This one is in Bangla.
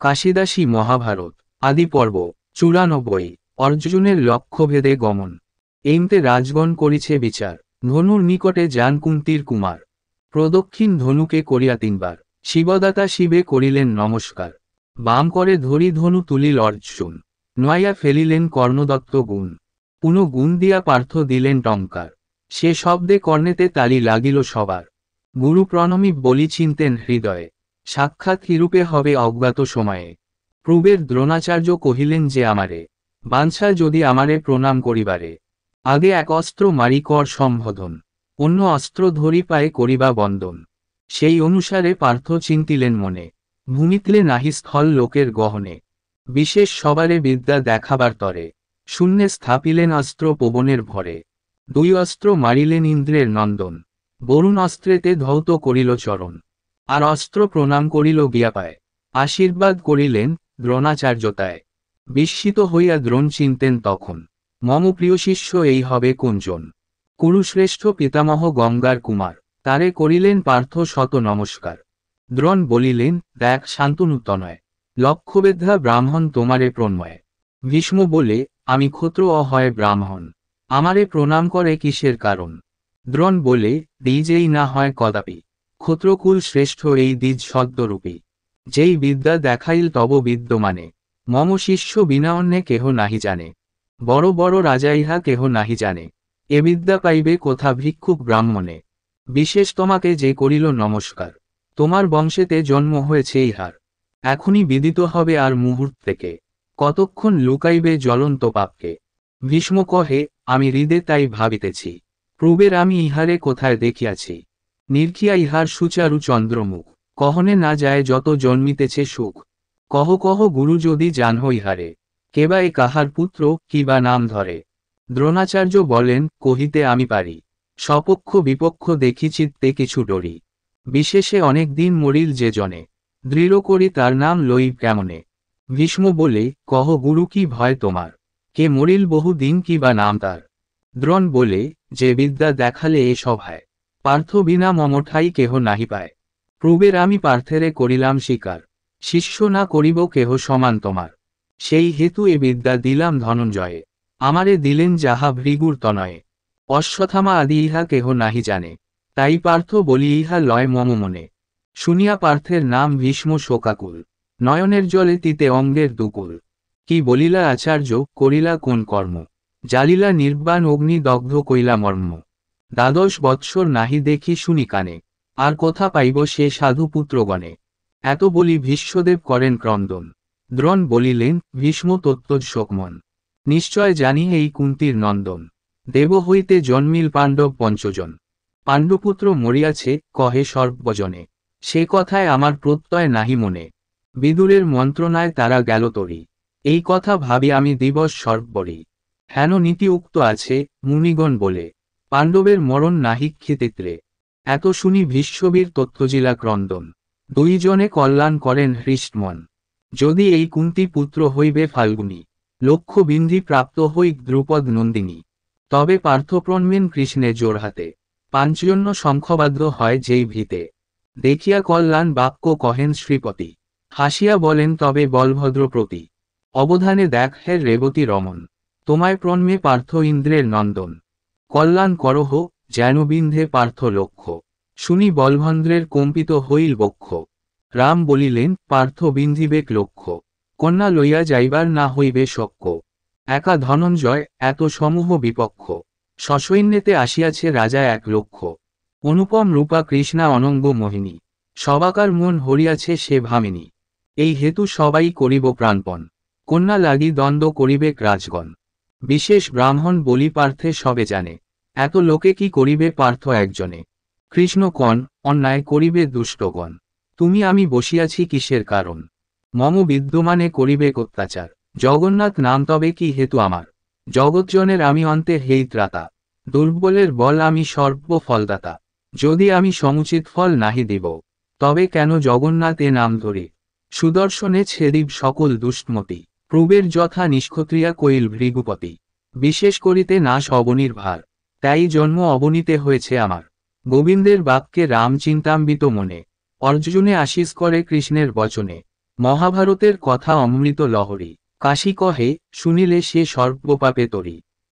কাশিদাসী মহাভারত আদি পর্ব 94। অর্জুনের লক্ষ্যভেদে গমন। এইমতে রাজগণ করিছে বিচার। ধনুর নিকটে যান কুন্তীর কুমার। প্রদক্ষিণ ধনুকে করিয়া 3বার। শিবদাতা শিবে করিলেন নমস্কার। বাম করে ধরি ধনু তুলিল অর্জুন। নয়া ফেলিলেন কর্ণদত্ত গুণ। পুনঃ গুণ দিয়া পার্থ দিলেন টঙ্কার। সে শব্দে কর্ণেতে তালি লাগিল সবার। গুরু প্রণমী বলি চিনতেন হৃদয়ে। সাক্ষাৎ কিরূপে হবে অজ্ঞাত সময়ে। পূর্বের দ্রোণাচার্য কহিলেন যে আমারে বাঞ্ছা যদি আমারে প্রণাম করিবারে। আগে এক অস্ত্র মারি কর সম্বোধন, অন্য অস্ত্র ধরি পায়ে করিবা বন্দন। সেই অনুসারে পার্থ চিন্তিলেন মনে, ভূমিতলে নাহি স্থল লোকের গহনে। বিশেষ সবারে বিদ্যা দেখাবার তরে, শূন্যে স্থাপিলেন অস্ত্র পবনের ভরে। 2 অস্ত্র মারিলেন ইন্দ্রের নন্দন, বরুণ অস্ত্রেতে ধৌত করিল চরণ। আর অস্ত্র প্রণাম করিল গিয়া পায়, আশীর্বাদ করিলেন দ্রোণাচার্যতায়। বিস্মিত হইয়া দ্রোণ চিনতেন তখন, মম প্রিয় শিষ্য এই হবে কোনজন। কুরুশ্রেষ্ঠ পিতামহ গঙ্গার কুমার, তারে করিলেন পার্থ শত নমস্কার। দ্রোণ বলিলেন, দেখ শান্তনু তনয়, লক্ষ্যবেদ্ধা ব্রাহ্মণ তোমারে প্রণময়। ভীষ্ম বলে, আমি ক্ষত্র হয় ব্রাহ্মণ, আমারে প্রণাম করে কিসের কারণ। দ্রোণ বলে, দ্বিজেই না হয় কদাপি, ক্ষত্রকুল শ্রেষ্ঠ এই দ্বিজ সদ্যরূপী। যেই বিদ্যা দেখাইল তব বিদ্যমানে, মম শিষ্য বিনা অন্যে কেহ নাহি জানে। বড় বড় রাজা ইহা কেহ নাহি জানে, এ বিদ্যা পাইবে কোথা ভিক্ষুক ব্রাহ্মণে। বিশেষ তোমাকে যে করিল নমস্কার, তোমার বংশেতে জন্ম হয়েছে ইহার। এখনই বিদিত হবে আর মুহূর্ত থেকে, কতক্ষণ লুকাইবে জ্বলন্ত পাপকে। ভীষ্ম কহে, আমি হৃদে তাই ভাবিতেছি, পূর্বের আমি ইহারে কোথায় দেখিয়াছি। নির্খিয়া ইহার সুচারু চন্দ্রমুখ, কহনে না যায় যত জন্মিতেছে সুখ। কহ কহ গুরু যদি জানহ ইহারে, কেবা এ কাহার পুত্র কিবা নাম ধরে। দ্রোণাচার্য বলেন, কহিতে আমি পারি, সপক্ষ বিপক্ষ দেখি চিত্তে কিছু ডরি। বিশেষে অনেক দিন মরিল যে জনে, দৃঢ় করি তার নাম লই কেমনে। ভীষ্ম বলে, কহ গুরু কি ভয় তোমার, কে মরিল বহু দিন কিবা নাম তার। দ্রোণ বলে, যে বিদ্যা দেখালে এ সভায়, পার্থ বিনা মম ঠাই কেহ নাহি পায়। পূর্বের আমি পার্থেরে করিলাম স্বীকার, শিষ্য না করিব কেহ সমান তোমার। সেই হেতু এ বিদ্যা দিলাম ধনঞ্জয়ে, আমারে দিলেন যাহা ভৃগুর তনয়ে। অশ্বত্থামা আদি ইহা কেহ নাহি জানে, তাই পার্থ বলি ইহা লয় মম মনে। শুনিয়া পার্থের নাম ভীষ্ম শোকাকুল, নয়নের জলে তিতে অঙ্গের দুকুল। কি বলিলা আচার্য, করিলা কোন কর্ম, জ্বালিলা নির্বাণ অগ্নি দগ্ধ কইলা মর্ম। 12 বৎসর নাহি দেখি শুনি কানে, আর কোথা পাইব সে সাধু পুত্রগণে। এত বলি ভীষ্মদেব করেন ক্রন্দন। দ্রোণ বলিলেন, ভীষ্ম তত্ত্বজ শোকমন, নিশ্চয় জানি এই কুন্তীর নন্দন। দেব হইতে জন্মিল পাণ্ডব 5 জন, পাণ্ডুপুত্র মরিয়াছে কহে সর্বজনে। সে কথায় আমার প্রত্যয় নাহি মনে, বিদুরের মন্ত্রণায় তারা গেল তরি। এই কথা ভাবি আমি দিবস সর্বরি, হেন নীতি উক্ত আছে মুনিগণ বলে, পাণ্ডবের মরণ নাহি ক্ষিতিত্রে। এত শুনি ভীষ্মবীর তত্ত্বজিলা ক্রন্দন, 2 জনে কল্যাণ করেন হৃষ্টমন। যদি এই কুন্তী পুত্র হইবে ফাল্গুনী, লক্ষ্য বিন্ধি প্রাপ্ত হইক দ্রুপদ নন্দিনী। তবে পার্থ প্রণমেন কৃষ্ণে জোড়হাতে, 5 জন্য শঙ্খবাদ্য হয় যেই ভীতে। দেখিয়া কল্যাণ বাক্য কহেন শ্রীপতি, হাসিয়া বলেন তবে বলভদ্র প্রতি। অবধানে দেখ হে রেবতী রমন, তোমায় প্রণমে পার্থ ইন্দ্রের নন্দন। কল্যাণ করহ যেন বিন্ধে পার্থ লক্ষ্য, শুনি বলভদ্রের কম্পিত হইল বক্ষ। রাম বলিলেন, পার্থ বিন্ধিবেক লক্ষ্য, কন্যা লইয়া যাইবার না হইবে শক্য। একা ধনঞ্জয় এত সমূহ বিপক্ষ, সসৈন্যেতে আসিয়াছে রাজা 1 লক্ষ। অনুপম রূপা কৃষ্ণা অনঙ্গ মোহিনী, সবাকার মন হরিয়াছে সে ভামিনী। এই হেতু সবাই করিব প্রাণপণ, কন্যা লাগি দ্বন্দ্ব করিবেক রাজগণ। বিশেষ ব্রাহ্মণ বলি পার্থে সবে জানে, এত লোকে কি করিবে পার্থ একজনে। কৃষ্ণ কন, অন্যায় করিবে দুষ্টগণ, তুমি আমি বসিয়াছি কিসের কারণ। মম বিদ্যমানে করিবেক অত্যাচার, জগন্নাথ নাম তবে কি হেতু আমার। জগৎজনের আমি অন্তে হেই ত্রাতা, দুর্বলের বল আমি সর্ব ফলদাতা। যদি আমি সমুচিত ফল নাহি দিব, তবে কেন জগন্নাথ এ নাম ধরি। সুদর্শনে ছেদিব সকল দুষ্টমতি, পূর্বের যথা নিষ্ক্ষত্রিয়া কইল ভৃগুপতি। বিশেষ করিতে নাশ অবনীর ভার, তাই জন্ম অবনীতে হয়েছে আমার। গোবিন্দের বাক্যে রাম চিন্তাম্বিত মনে, অর্জুনে আশিস করে কৃষ্ণের বচনে। মহাভারতের কথা অমৃত লহরী, কাশী কহে শুনিলে সে সর্বপাপে তরি।